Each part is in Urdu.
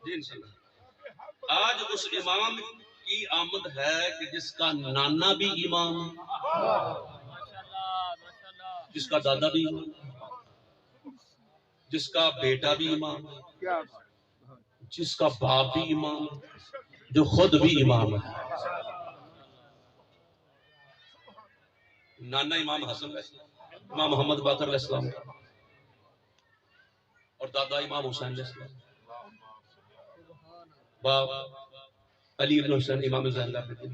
جی انشاءاللہ آج اس امام کی آمد ہے کہ جس کا نانا بھی امام، جس کا دادا بھی امام، جس کا بیٹا بھی امام، جس کا باپ بھی امام، جو خود بھی امام ہے۔ نانا امام حسن علیہ السلام، امام محمد باقر علیہ السلام کا، اور دادا امام حسین علیہ السلام، باپ علی بن حسین امام زین العابدین۔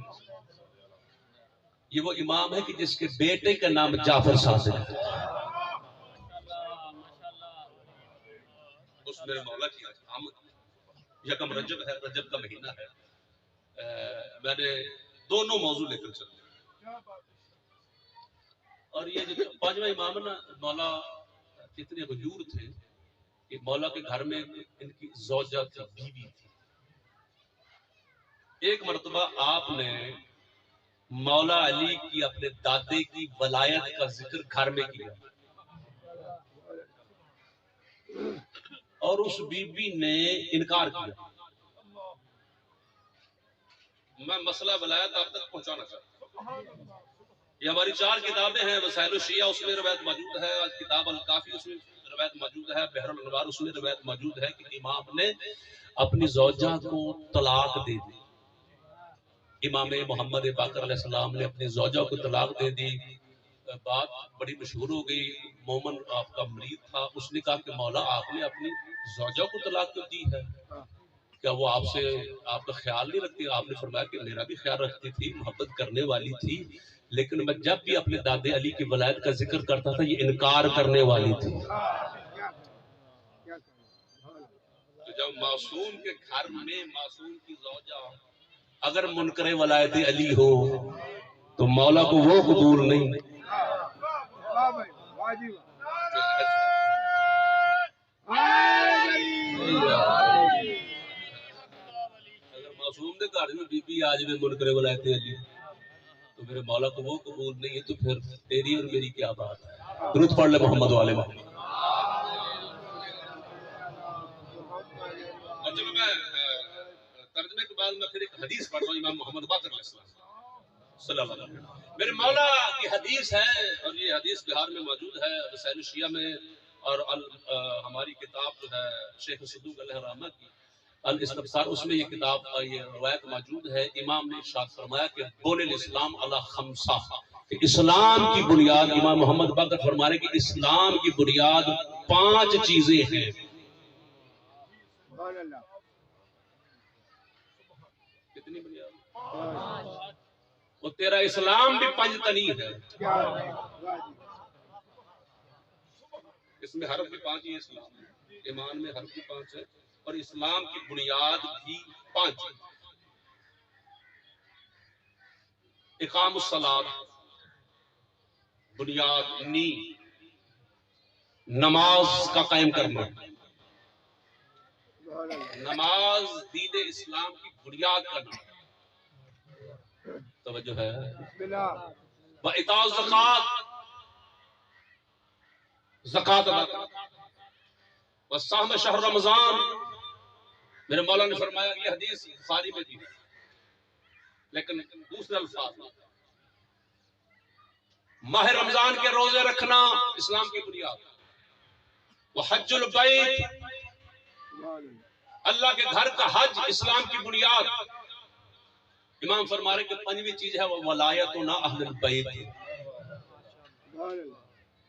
یہ وہ امام ہے کہ جس کے بیٹے کا نام جعفر صادق ہے۔ اس میرے مولا کی آمد یکم رجب ہے، رجب کا مہینہ ہے۔ میں نے دونوں موضوع لے کر چلے، اور یہ جو پانچواں امام نا، مولا اتنے غیور تھے کہ مولا کے گھر میں ان کی زوجہ تھی، بیوی تھی۔ ایک مرتبہ آپ نے مولا علی کی اپنے دادے کی ولایت کا ذکر گھر میں کیا، اور اس بی بی نے انکار کیا۔ میں مسئلہ ولایت آپ تک پہنچانا چاہتا ہوں۔ یہ ہماری 4 کتابیں ہیں، وسائل الشیعہ اس میں روایت موجود ہے، کتاب الکافی اس میں روایت موجود ہے، بحر الانوار اس میں روایت موجود ہے کہ امام نے اپنی زوجہ کو طلاق دے دی۔ امام محمد باقر علیہ السلام نے اپنی زوجہ کو طلاق دے دی۔ بات بڑی مشہور ہو گئی، مومن آپ کا مرید تھا، اس نے کہا کہ مولا آپ نے اپنی زوجہ کو طلاق کیوں دی ہے؟ کیا وہ آپ سے آپ کا خیال نہیں رکھتی؟ آپ نے فرمایا کہ میرا بھی خیال رکھتی تھی، محبت کرنے والی تھی، لیکن میں جب بھی اپنے دادے علی کی ولایت کا ذکر کرتا تھا یہ انکار کرنے والی تھی۔ تو جب معصوم کے گھر میں معصوم کی زوجہ اگر منکر ولایت علی ہو تو مولا کو وہ قبول نہیں۔ اگر معصوم کے گھر میں بی بی آج میں منکر ولایت علی تو میرے مولا کو وہ قبول نہیں ہے، تو پھر تیری اور میری کیا بات ہے؟ درود پڑھ لے محمد والے محمد۔ اور جب میں ترجمے کے بعد میں پھر ایک حدیث پڑھ رہا ہوں امام محمد باقر علیہ السلام صلی اللہ علیہ وسلم، میرے مولا کی حدیث ہے، اور یہ حدیث بہار میں موجود ہے وسائل الشیعہ میں، اور ہماری کتاب جو ہے شیخ صدوق علیہ الرحمہ کی الاستبصار، اس میں یہ کتاب یہ روایت موجود ہے۔ امام نے ارشاد فرمایا کہ بنی الاسلام علی خمسہ، کہ اسلام کی بنیاد، امام محمد باقر فرما رہے کہ اسلام کی بنیاد 5 چیزیں ہیں۔ کتنی بنیاد؟ وہ تیرا اسلام بھی 5 تنی ہے، اس میں حرف بھی 5 ہی اسلام ہے، ایمان میں حرف بھی 5 ہے، اور اسلام کی بنیاد بھی 5 ہے۔ اقام الصلاۃ بنیاد نی، نماز کا قائم کرنا، نماز دین اسلام کی بنیاد کرنا، توجہ ہے، وَإِتَاءُ الزَّکَاۃ، زکوٰۃ ادا کرنا، وَالصَّوْمُ شَہْرُ رمضان۔ میرے مولا نے فرمایا یہ حدیث بخاری میں دی، لیکن دوسرے الفاظ، ماہ رمضان کے روزے رکھنا اسلام کی بنیاد، وحج البیت، اللہ کے گھر کا حج اسلام کی بنیاد۔ امام فرما رہے کہ 5ویں چیز ہے وہ ولایتنا اہل البیت،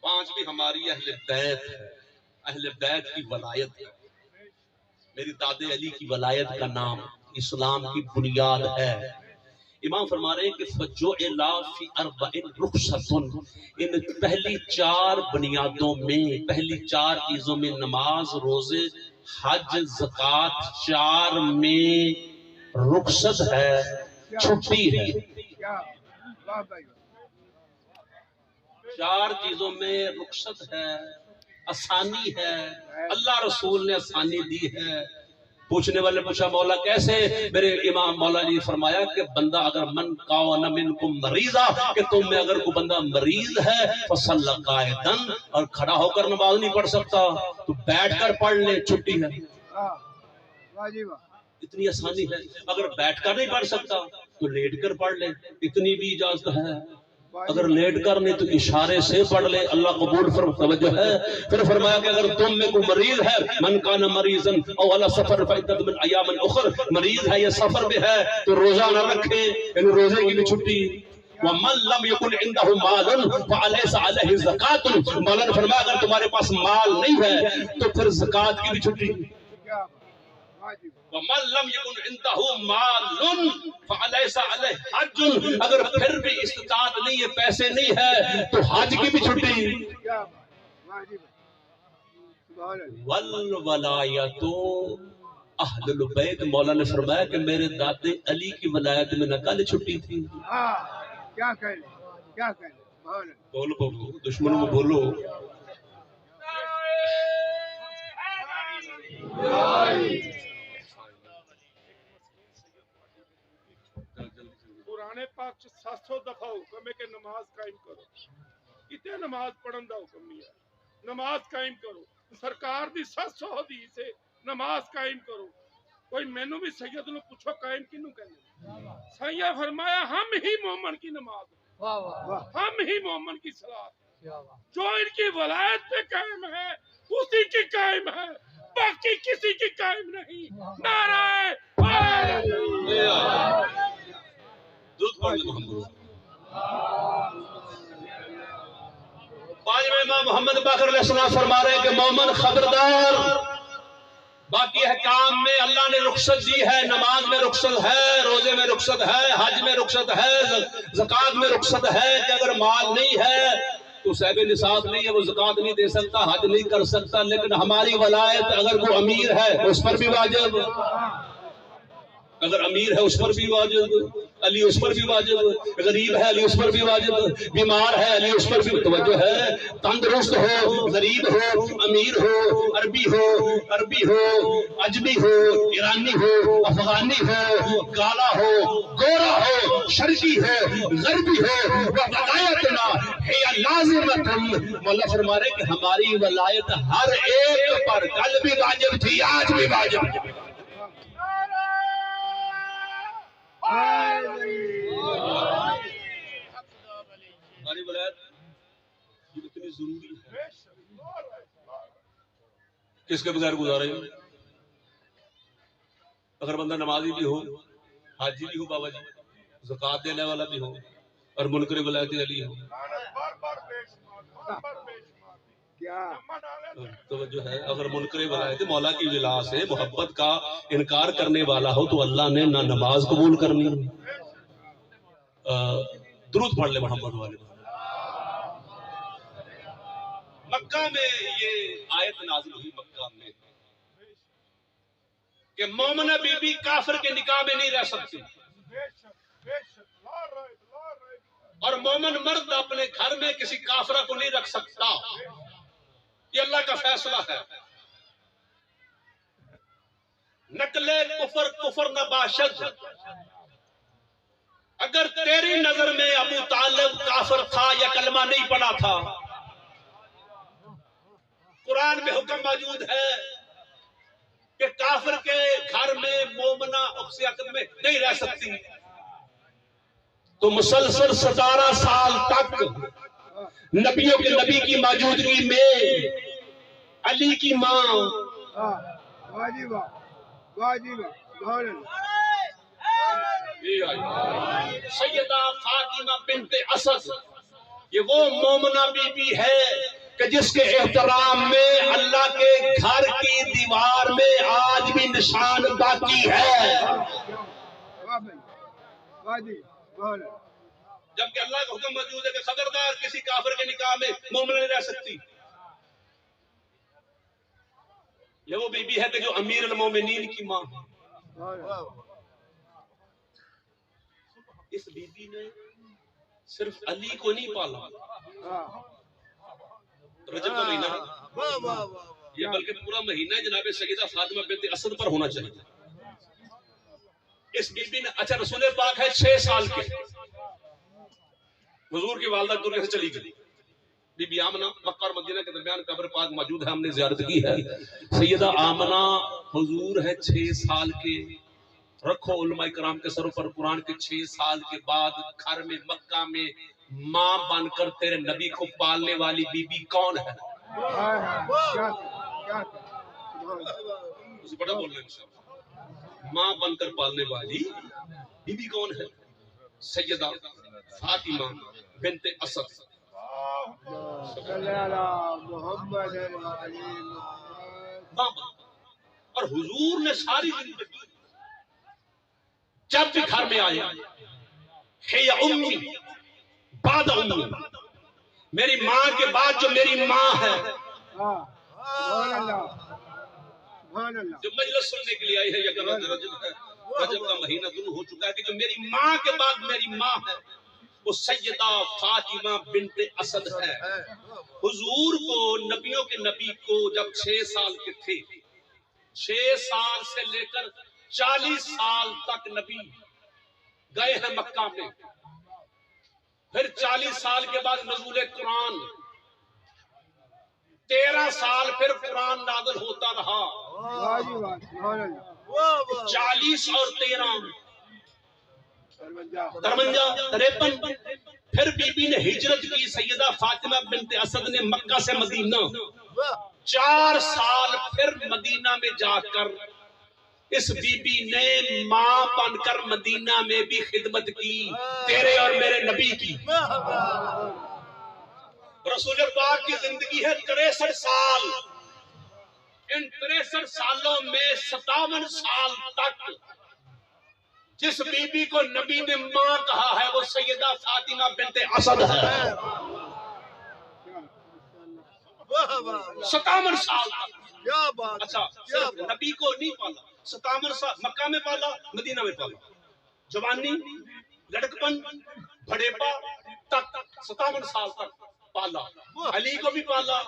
5ویں ہماری اہل بیت ہے، اہل بیت کی ولایت ہے، میری دادے علی کی ولایت کا نام اسلام کی بنیاد ہے۔ امام فرما رہے ہیں کہ فَجُعِلَ فِي 4 رُخْصَةٌ، ان پہلی 4 بنیادوں میں، پہلی 4 چیزوں میں، نماز، روزے، حج، زکوٰۃ، 4 میں رخصت ہے، چھٹی ہے۔ 4 چیزوں میں رخصت ہے، آسانی ہے، اللہ رسول نے آسانی دی ہے۔ پوچھنے والے پوچھا مولا کیسے؟ میرے امام مولا نے فرمایا کہ بندہ اگر من کان منکم مریضا، کہ تم میں اگر کوئی بندہ مریض ہے فصلی قائدا، اور کھڑا ہو کر نماز نہیں پڑھ سکتا تو بیٹھ کر پڑھ لے، چھٹی ہے۔ اتنی آسانی ہے. اگر بیٹھ کر نہیں پڑھ سکتا تو لیٹ کر پڑھ لے, اتنی بھی اجازت ہے. اگر لیٹ کر نہیں تو اشارے سے پڑھ لے, اللہ قبول توجہ ہے. پھر فرمایا کہ اگر تم میں کوئی مریض ہے, من کان مریضا او علی سفر فعدۃ من ایام اخر, مریض ہے یا سفر میں ہے تو روزہ نہ رکھے, یعنی روزے کی بھی چھٹی. وَمَن لَمْ يَكُنْ عِنْدَهُ مَالٌ فَعَلَيْسَ عَلَيْهِ زَكَاةٌ, مولانا نے فرمایا اگر تمہارے پاس مال نہیں ہے تو پھر زکوٰۃ کی بھی چھٹی. وَمَن لَمْ يَكُنْ عِنْدَهُ مَالٌ فَعَلَيْسَ عَلَيْهِ حَجٌّ, اگر پھر بھی استطاعت نہیں ہے, پیسے نہیں ہے تو حج کی بھی چھٹی. وَالْوَلَایَتُ اہل البیت, مولا نے فرمایا کہ میرے دادے علی کی ولایت میں نہ کل چھٹی تھی. کیا کہہ بولو دشمنوں میں بولو. قرآن پاک 700 دفعہ حکم ہے کہ نماز قائم کرو. کتنے نماز پڑھن دا حکم نہیں ہے, نماز قائم کرو. سرکار دی 700 حدیث ہے نماز قائم کرو. کوئی مینوں بھی سید نو پوچھو قائم کینوں کہنے, سید فرمایا ہم ہی مومن کی نماز, ہم ہی مومن کی صلاۃ, جو ان کی ولایت پہ قائم ہے اسی کی قائم ہے, باقی کسی کی قائم نہیں. نعرہ درود پڑھ لیں محمد. پانچویں امام محمد باقر علیہ السلام فرما رہے ہیں کہ مومن خبردار, باقی احکام میں اللہ نے رخصت دی ہے. نماز میں رخصت ہے, روزے میں رخصت ہے, حج میں رخصت ہے, زکوٰۃ میں رخصت ہے کہ اگر مال نہیں ہے تو صاحب نصاب نہیں ہے, وہ زکوٰۃ نہیں دے سکتا, حج نہیں کر سکتا. لیکن ہماری ولایت اگر وہ امیر ہے اس پر بھی واجب, اگر امیر ہے اس پر بھی واجب, علی اس پر بھی واجب, غریب ہے علی اس پر بھی واجب, بیمار ہے علی اس پر بھی. توجہ ہے, تندرست ہو, غریب ہو, امیر ہو, عربی ہو, عجمی ہو, ایرانی ہو, افغانی ہو, کالا ہو, گورا ہو, شرقی ہو, غربی ہو, ولایتنا ہی لازمۃ. مولا فرما رہے کہ ہماری ولایت ہر ایک پر کل بھی واجب تھی, آج بھی واجب ہے. ہماری ولایت اتنی ضروری ہے, کس کے بغیر گزارے. اگر بندہ نمازی بھی ہو, حاجی بھی ہو, بابا جی زکوٰۃ دینے والا بھی ہو, اور منکر ولایت علی ہو, توجہ ہے, اگر منکر ولایت مولا کی ولا سے محبت کا انکار کرنے والا ہو تو اللہ نے نہ نماز قبول کرنی. درود پڑھ لے محمد والے. مکہ میں یہ آیت نازل ہوئی مکہ میں کہ مومنہ بی بی کافر کے نکاح میں نہیں رہ سکتی, اور مومن مرد اپنے گھر میں کسی کافرہ کو نہیں رکھ سکتا. یہ اللہ کا فیصلہ ہے. نقل کفر نباشد, اگر تیری نظر میں ابو طالب کافر تھا یا کلمہ نہیں پڑھا تھا, قرآن میں حکم موجود ہے کہ کافر کے گھر میں مومنہ اخت عقد میں نہیں رہ سکتی, تو مسلسل 17 سال تک نبیوں کے نبی کی موجودگی میں علی کی ماں سیدہ فاطمہ بنت اسد, یہ وہ مومنہ بی بی ہے کہ جس کے احترام میں اللہ کے گھر کی دیوار میں آج بھی نشان باقی ہے. جبکہ اللہ کا حکم موجود ہے کہ خبردار کسی کافر کے نکاح میں مومن نہیں رہ سکتی. یہ وہ بی بی ہے کہ جو امیر المومنین کی ماں. اس بی بی نے صرف علی کو نہیں پالا, رجب کا مہینہ یہ بلکہ پورا مہینہ جناب سیدہ فاطمہ بنت اسد پر ہونا چاہیے. اس بی بی نے, اچھا رسول پاک ہے 6 سال کے, حضور کی والدہ دنیا سے چلی گئی, بی بی آمنہ مکہ اور مدینہ کے درمیان قبر پاک موجود ہے، ہم نے زیارت کی ہے. سیدہ آمنہ حضور ہے 6 سال کے. رکھو علماء کرام کے سروں پر قرآن کے 6 سال کے بعد گھر میں مکہ میں ماں بن کر تیرے نبی کو پالنے والی بی بی کون ہے؟ اسے بڑا بول رہے ہیں انشاءاللہ. ماں بن کر پالنے والی بی بی کون ہے؟ سیدہ فاطمہ بنت اسد. اور حضور نے ساری زندگی جب بھی گھر میں آئے ہے امی بعد امی، میری ماں کے بعد جو میری ماں ہے، جو مجلس سننے کے لیے آئی ہے، یا رجب کا مہینہ دن ہو چکا ہے کہ جو میری ماں کے بعد میری ماں ہے وہ سیدہ فاطمہ بنت اسد ہے. حضور کو نبیوں کے نبی کو جب 6 سال کے تھے، 6 سال سے لے کر 40 سال تک نبی گئے ہیں مکہ میں. پھر 40 سال کے بعد نزول قرآن، 13 سال پھر قرآن نازل ہوتا رہا. 40 اور 13 53. پھر بی بی نے ہجرت کی، سیدہ فاطمہ بنت اسد نے مکہ سے مدینہ. 4 سال پھر مدینہ میں جا کر اس بی بی نے ماں بن کر مدینہ میں بھی خدمت کی، تیرے اور میرے نبی کی. رسول پاک کی زندگی ہے 63 سال. ان 63 سالوں میں 57 سال تک جس بی بی کو نبی نے ماں کہا ہے وہ سیدہ فاطمہ بنت اسد ہے. 57 سال تک. اچھا صرف نبی کو نہیں پالا، 57 سال مکہ میں پالا، مدینہ میں پالا. جوانی، لڑکپن، بڑھیپا تک 57 سال تک پالا. علی کو بھی پالا،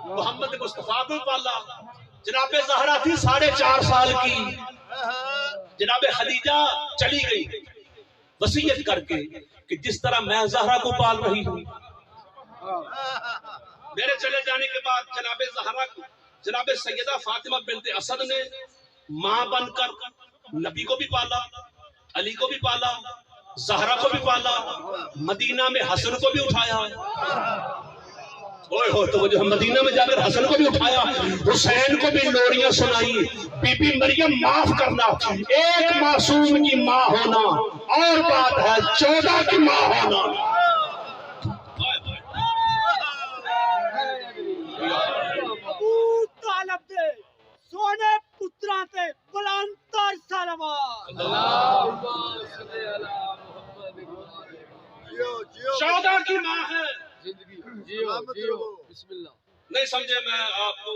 محمد مصطفیٰ کو بھی پالا. جناب زہرا تھی 4.5 سال کی، جناب خدیجہ چلی گئی وصیت کر کے کہ جس طرح میں زہرا کو پال رہی ہوں، میرے چلے جانے کے بعد جناب زہرا کو جناب سیدہ فاطمہ بنت اسد نے ماں بن کر نبی کو بھی پالا، علی کو بھی پالا، زہرا کو بھی پالا، مدینہ میں حسن کو بھی اٹھایا. تو وہ جو مدینہ میں جا کر حسن کو بھی اٹھایا، حسین کو بھی لوریاں سنائی. بی بی مریم معاف کرنا، ایک معصوم کی ماں ہونا اور بات ہے 14 کی ماں ہونا. ابو طالب دے سونے پترا تے بلندر سلوات. 14 کی ماں ہے. بسم اللہ. نہیں سمجھے میں آپ کو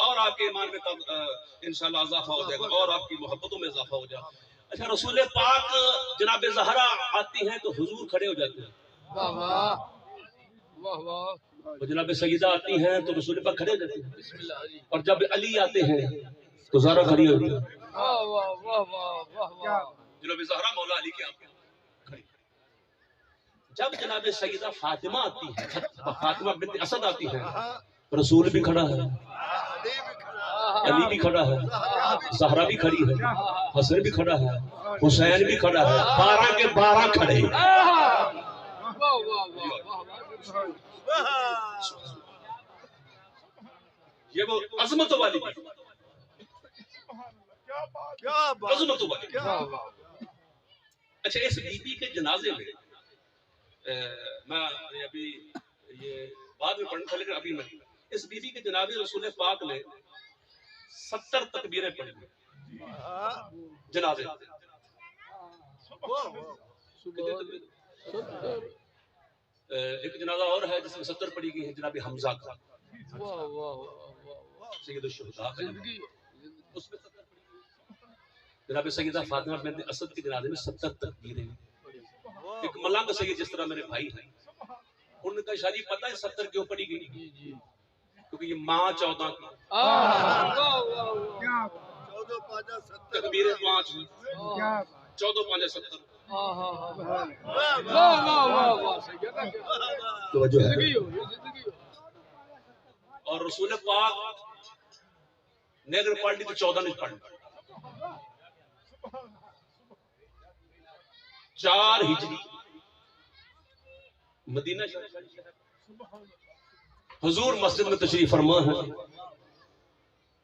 اور آپ کے ایمان میں انشاءاللہ اضافہ ہو جائے گا اور آپ کی محبتوں میں اضافہ ہو جائے گا. اچھا رسول پاک جناب زہرا آتی ہیں تو حضور کھڑے ہو جاتے ہیں. واہ واہ واہ واہ. جناب سیدہ آتی ہیں تو رسول پاک کھڑے ہو جاتے ہیں. بسم اللہ علی. اور جب علی آتے ہیں تو زہرا کھڑی ہوتی ہے. واہ واہ واہ واہ واہ واہ. جناب زہرا مولا علی کے آتے ہیں. جب جناب سیدہ فاطمہ آتی ہے، فاطمہ بنت اسد آتی ہے، رسول بھی کھڑا ہے، علی بھی کھڑا ہے، زہرا بھی کھڑی ہے، حسن بھی کھڑا ہے، حسین بھی کھڑا ہے. 12 کے 12 کھڑے. یہ وہ عظمت والی عظمت والی. اچھا اس بی بی کے جنازے میں میں ابھی یہ بعد میں پڑھنے تھا لیکن ابھی نہیں. اس بی بی کے جنازے رسول پاک نے 70 تکبیریں پڑھی جنازے. ایک جنازہ اور ہے جس میں 70 پڑھی گئی ہے جناب حمزہ کا، سید الشہداء کا. اس میں 70 پڑھی گئی. جناب سیدہ فاطمہ بنت اسد کے جنازے میں 70 تکبیریں. ایک ملنگ سید جس طرح میرے بھائی ہیں ان کا شادی پتہ ہے 70 کیوں پڑی گئی؟ کیونکہ یہ ماں 14 کی. تکبیریں 5 14 5 70. توجہ ہے۔ زندگی ہو یہ زندگی ہو اور رسول پاک نے اگر پڑھ لی تو 14 نہیں پڑھ لی، 4 ہجری مدینہ شریف حضور مسجد میں تشریف فرما ہے،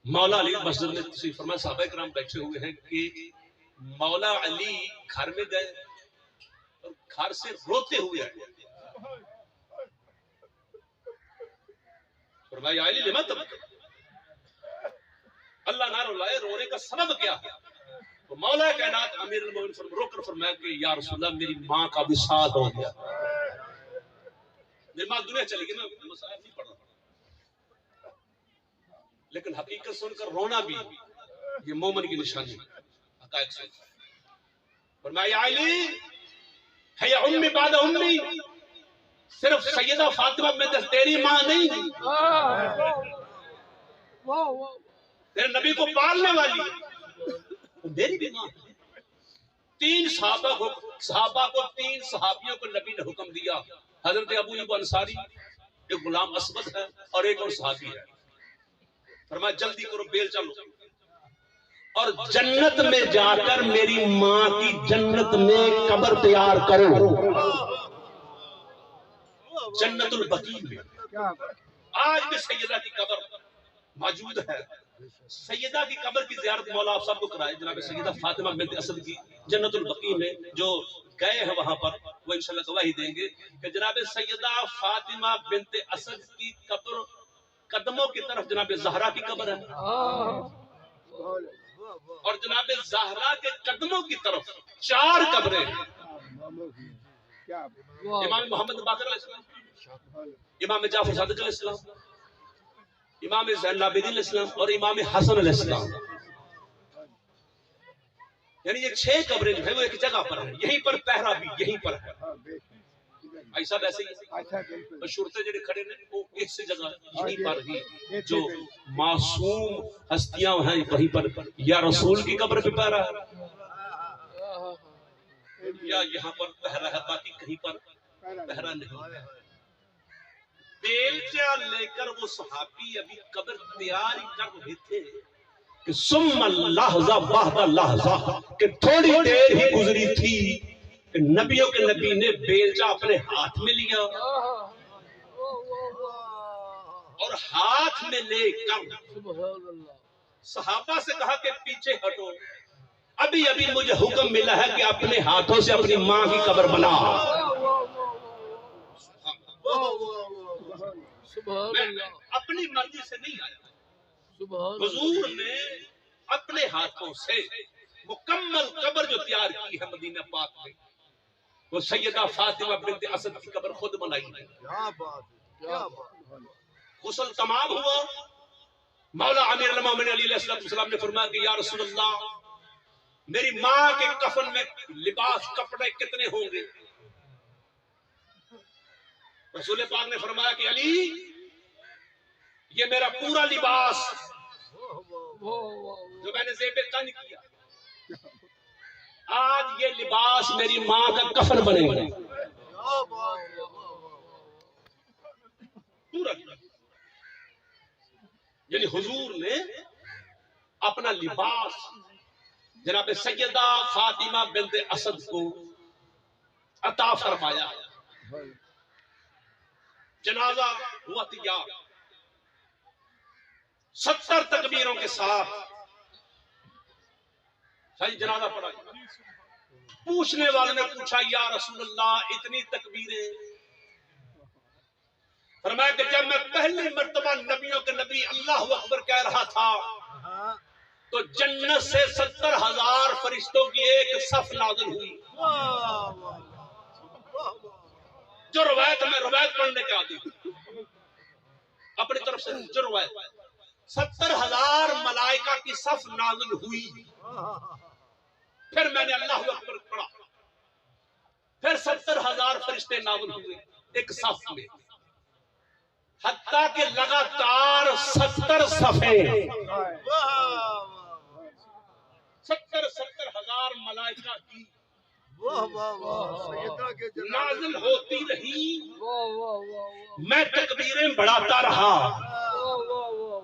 مولا علی مسجد میں تشریف فرما، صحابہ کرام بیٹھے ہوئے ہیں کہ مولا علی گھر میں گئے اور گھر سے روتے ہوئے آئے، فرمایا علی لما تبکا، اللہ نہ رلائے، رونے کا سبب کیا ہے؟ تو مولا کائنات امیر المومنین رو کر فرمایا کہ یا رسول اللہ میری ماں کا وصال ہو گیا، میری ماں دنیا چلی گئی، میں مصائب نہیں پڑھ رہا، لیکن حقیقت سن کر رونا بھی یہ مومن کی نشانی ہے، حقائق سن کر فرمایا علی ہے یا امی بعد امی، صرف سیدہ فاطمہ میں تیری ماں نہیں، تیرے نبی کو پالنے والی میری بھی ماں۔ 3 صحابہ کو 3 صحابیوں کو نبی نے حکم دیا، حضرت ابو ایوب انصاری، ایک غلام اسود ہے اور ایک اور صحابی ہے، فرمایا جلدی کرو بیل چلو اور جنت میں جا کر میری ماں کی جنت میں قبر تیار کرو، جنت البقیع میں آج بھی سیدہ کی قبر موجود ہے، سیدہ کی قبر کی زیارت مولا آپ سب کو کرائے، جناب سیدہ فاطمہ بنت اسد کی جنت البقیع میں، جو گئے ہیں وہاں پر وہ انشاءاللہ گواہی دیں گے کہ جناب سیدہ فاطمہ بنت اسد کی قبر قدموں کی طرف جناب زہرا کی قبر ہے، اور جناب زہرا کے قدموں کی طرف 4 قبریں ہیں، امام محمد باقر علیہ السلام، امام جعفر صادق علیہ السلام، امام زین العابدین علیہ السلام اور امام حسن علیہ السلام، یعنی یہ 6 قبریں جو ہیں وہ ایک جگہ پر ہیں، یہیں پر پہرا بھی یہیں پر ہے، ایسا ویسے ہی شرطے جڑے کھڑے نے وہ اس جگہ یہیں پر ہی جو معصوم ہستیاں ہیں وہیں پر، یا رسول کی قبر پہ پہرا ہے یا یہاں پر پہرا ہے، باقی کہیں پر پہرا نہیں ہے۔ بیلچہ لے کر وہ صحابی ابھی قبر تیاری کر رہے تھے کہ ثم لحظہ بعد لحظہ، کہ تھوڑی دیر ہی گزری تھی کہ نبیوں کے نبی نے بیلچہ اپنے ہاتھ میں لیا اور ہاتھ میں لے کر صحابہ سے کہا کہ پیچھے ہٹو، ابھی ابھی مجھے حکم ملا ہے کہ اپنے ہاتھوں سے اپنی ماں کی قبر بنا، میں اپنی مرضی سے نہیں آیا، حضور نے اپنے ہاتھوں سے مکمل قبر جو تیار کی ہے مدینہ پاک میں، وہ سیدہ فاطمہ بنت اسد کی قبر خود بنائی ہے۔ غسل تمام ہوا، مولا امیر المومنین علیہ السلام نے فرمایا کہ یا رسول اللہ میری ماں کے کفن میں لباس کپڑے کتنے ہوں گے؟ رسول پاک نے فرمایا کہ علی یہ میرا پورا لباس جو میں نے زیب تن کیا، آج یہ لباس میری ماں کا کفن بنے گا، پورا، یعنی حضور نے اپنا لباس جناب سیدہ فاطمہ بنت اسد کو عطا فرمایا، جنازہ ہوا تیار، 70 تکبیروں کے ساتھ صحیح جنازہ پڑھا۔ پوچھنے والے نے پوچھا یا رسول اللہ اتنی تکبیریں؟ فرمایا کہ جب میں پہلی مرتبہ نبیوں کے نبی اللہ اکبر کہہ رہا تھا تو جنت سے 70,000 فرشتوں کی ایک صف نازل ہوئی، جو روایت میں روایت پڑھنے کے عادی اپنی طرف سے جو روایت 70,000 ملائکہ کی صف نازل ہوئی، پھر میں نے اللہ اکبر پڑھا، پھر 70,000 فرشتے نازل ہوئے ایک صف میں، حتیٰ کہ لگاتار 70 صفیں 70,000 ملائکہ کی نازل ہوتی رہی واہ واہ واہ میں تکبیریں بڑھاتا رہا واہ واہ واہ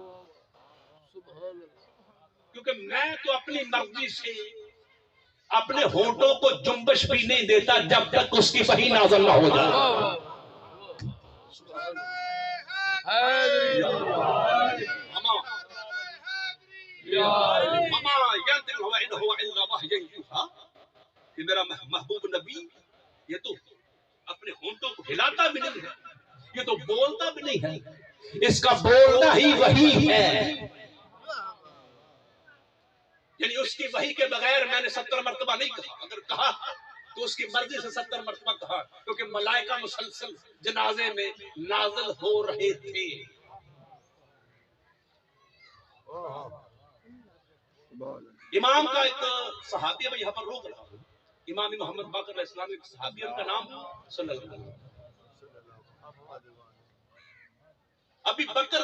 سبحان اللہ کیونکہ میں تو اپنی مرضی سے اپنے ہونٹوں کو جنبش بھی نہیں دیتا جب تک اس کی وحی نازل نہ ہو جائے واہ واہ سبحان اللہ حیدری ہما یا ہما ینطق هو ان هو الا وحی یوحی کہ میرا محبوب نبی یہ تو اپنے ہونٹوں کو ہلاتا بھی نہیں ہے یہ تو بولتا بھی نہیں ہے اس کا بولنا ہی وحی ہے یعنی اس کی وحی کے بغیر میں نے 70 مرتبہ نہیں کہا اگر کہا تو اس کی مرضی سے 70 مرتبہ کہا کیونکہ ملائکہ مسلسل جنازے میں نازل ہو رہے تھے امام کا ایک صحابی ہے میں یہاں پر روک رہا ہوں امام محمد باقر علیہ السلام ایک صحابی ہے ان کا نام صلی اللہ علیہ وسلم ابی بکر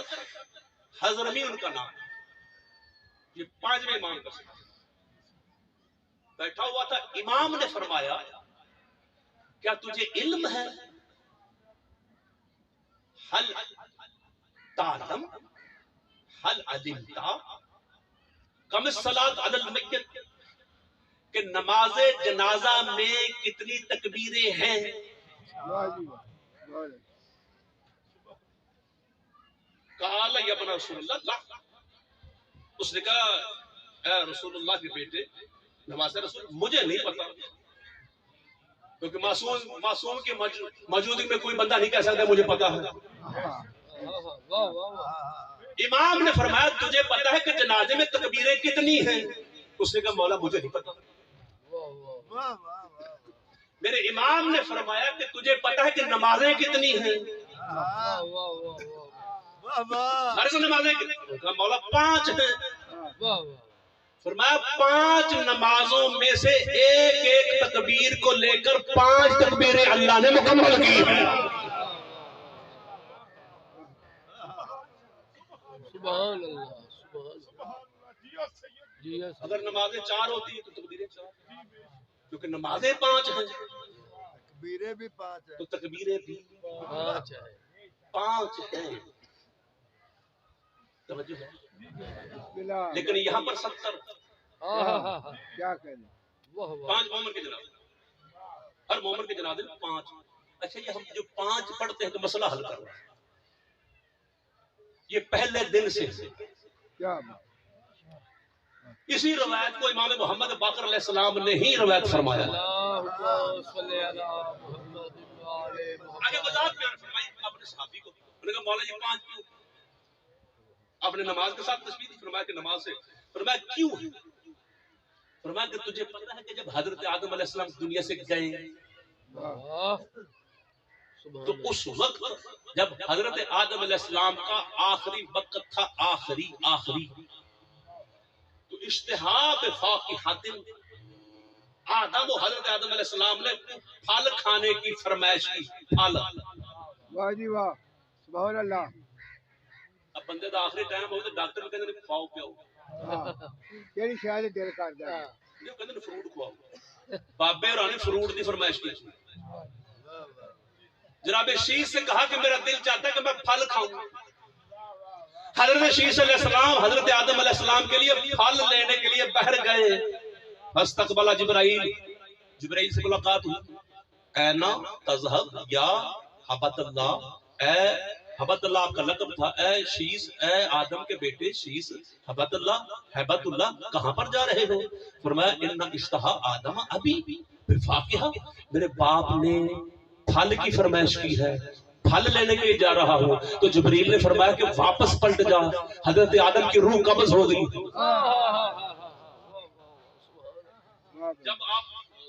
حضرمی ان کا نام یہ 5ویں امام کا صحابی بیٹھا ہوا تھا امام نے فرمایا کیا تجھے علم ہے حل تعلم حل علمتا کم الصلاۃ علی المیت کہ نماز جنازہ میں کتنی تکبیریں ہیں قال یا ابن رسول اللہ لا اس نے کہا اے رسول اللہ کے بیٹے نواز رسول مجھے نہیں پتا کیونکہ معصوم کی موجودگی میں کوئی بندہ نہیں کہہ سکتا مجھے پتا ہے واہ واہ واہ امام نے فرمایا تجھے پتا ہے کہ جنازے میں تکبیریں کتنی ہیں اس نے کہا مولا مجھے نہیں پتا واہ واہ میرے امام نے فرمایا کہ تجھے پتا ہے کہ نمازیں کتنی ہیں واہ واہ واہ ہر نمازیں کتنی کہا مولا 5 ہیں واہ واہ فرمایا 5 نمازوں میں سے ایک ایک تکبیر کو لے کر 5 تکبیریں اللہ نے مکمل کی ہیں سبحان اللہ سبحان اللہ جی اگر نمازیں 4 ہوتی ہیں تو تکبیریں 4 کیونکہ نمازیں 5 ہیں تکبیریں بھی 5 ہیں تو تکبیریں بھی 5 ہے 5 ہیں توجہ ہے لیکن یہاں پر 70 کیا کہنے واہ واہ 5 مومن کے جنازے ہر مومن کے جنازے میں 5 اچھا یہ ہم جو 5 پڑھتے ہیں تو مسئلہ حل کر رہا ہے یہ پہلے دن سے کیا اسی روایت کو امام محمد باقر علیہ السلام نے ہی روایت فرمایا اللہم صلی علی محمد وعلی محمد آگے وضاحت بیان فرمائی اپنے صحابی کو انہوں نے کہا مولا یہ 5 کیوں آپ نے نماز کے ساتھ تشبیہ فرمایا کہ نماز سے فرمایا کیوں ہے فرمایا کہ تجھے پتہ ہے کہ جب حضرت آدم علیہ السلام دنیا سے گئے واہ تو اس وقت جب حضرت آدم علیہ السلام کا آخری وقت تھا آخری تو اشتہاب فاقحۃ آدم و حضرت آدم علیہ السلام نے پھل کھانے کی فرمائش کی پھل واہ جی واہ سبحان اللہ اب بندے دا آخری ٹائم ہو تو ڈاکٹر کہندے نے کھاؤ پیاؤ کیڑی شاید دل کردا ہے یہ کہندے نے فروٹ کھواؤ بابے رانی فروٹ دی فرمائش کی جناب شیش سے کہا کہ میرا دل چاہتا ہے کہ میں پھل کھاؤں حضرت شیش علیہ السلام حضرت آدم علیہ السلام کے لیے پھل لینے کے لیے باہر گئے فاستقبل جبرائیل سے ملاقات ہوئی اینا تذهب یا حبت اللہ اے حبت اللہ آپ کا لقب تھا اے شیش اے آدم کے بیٹے شیش حبت اللہ کہاں پر جا رہے ہو فرمایا ان اشتہا آدم ابھی بفاقہ میرے باپ نے پھل کی فرمائش کی ہے پھل لینے کے لیے جا رہا ہوں تو جبریل نے فرمایا کہ واپس پلٹ جا حضرت آدم کی روح قبض ہو گئی جب آپ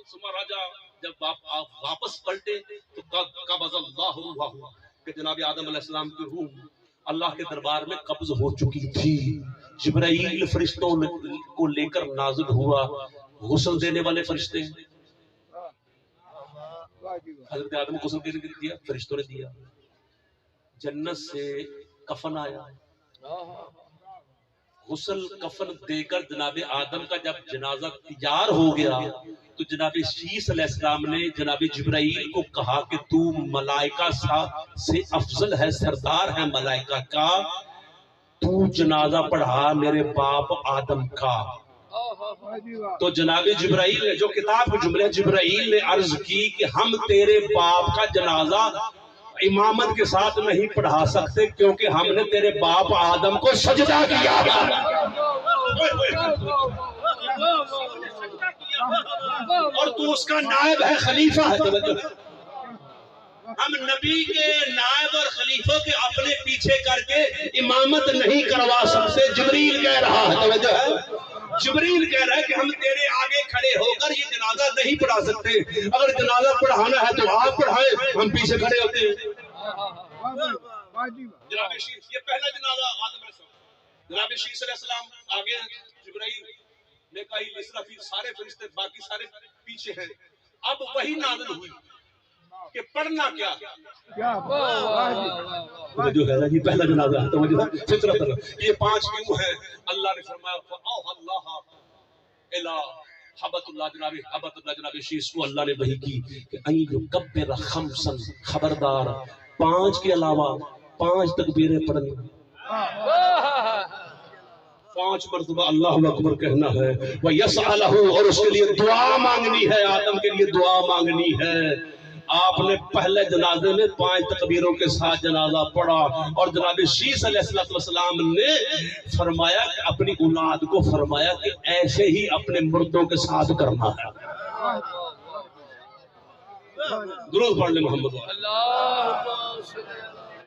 سما راجا جب آپ واپس پلٹے تو قبض اللہ روح کہ جناب آدم علیہ السلام کی روح اللہ کے دربار میں قبض ہو چکی تھی جبرائیل فرشتوں کو لے کر نازل ہوا غسل دینے والے فرشتے حضرت آدم کو غسل دینے کے لیے دیا فرشتوں نے دیا جنت سے کفن آیا غسل کفن دے کر جناب آدم کا جب جنازہ تیار ہو گیا تو جناب شیس علیہ السلام نے جناب جبرائیل کو کہا کہ تو ملائکہ سے افضل ہے، سردار ہے ملائکہ کا، تو جنازہ پڑھا میرے باپ آدم کا۔ واہ جی واہ تو جناب جبرائیل نے جو کتاب کے جملے جبرائیل نے عرض کی کہ ہم تیرے باپ کا جنازہ امامت کے ساتھ نہیں پڑھا سکتے کیونکہ ہم نے تیرے باپ آدم کو سجدہ کیا اور تو اس کا نائب ہے، خلیفہ ہے۔ ہم نبی کے نائب اور خلیفوں کے اپنے پیچھے کر کے امامت نہیں کروا سکتے۔ جبریل کہہ رہا ہے، توجہ ہے، جبریل کہہ رہا ہے کہ ہم تیرے آگے کھڑے ہو کر یہ جنازہ نہیں پڑھا سکتے، اگر جنازہ پڑھانا ہے تو آپ پڑھائیں، ہم پیچھے کھڑے ہوتے ہیں۔ واہ جی واہ جناب شیس، یہ پہلا جنازہ آدم علیہ السلام، جناب شیس علیہ السلام آگے ہیں، جبرائیل میکائیل اسرافیل سارے فرشتے باقی سارے پیچھے ہیں۔ اب وہی نازل ہوئی کہ پڑھنا کیا کیا واہ جی جو ہے یہ پہلا جنازہ ہے، توجہ فطرت اللہ، یہ 5 کیوں ہے؟ اللہ نے فرمایا فَأَوْحَى اللَّهُ إِلَىٰ حبت اللہ، جناب حبت اللہ جناب شیس کو اللہ نے وحی کی کہ اَن يُكَبِّرَ خَمْسًا، خبردار 5 کے علاوہ 5 تکبیریں پڑھنی، 5 مرتبہ اللہ اکبر کہنا ہے، وَيَسْأَلَهُ، اور اس کے لیے دعا مانگنی ہے، آدم کے لیے دعا مانگنی ہے۔ آپ نے پہلے جنازے میں 5 تکبیروں کے ساتھ جنازہ پڑھا اور جناب شیس علیہ السلام نے فرمایا کہ اپنی اولاد کو فرمایا کہ ایسے ہی اپنے مردوں کے ساتھ کرنا ہے۔ درود پڑھ لیں محمد۔ اللہ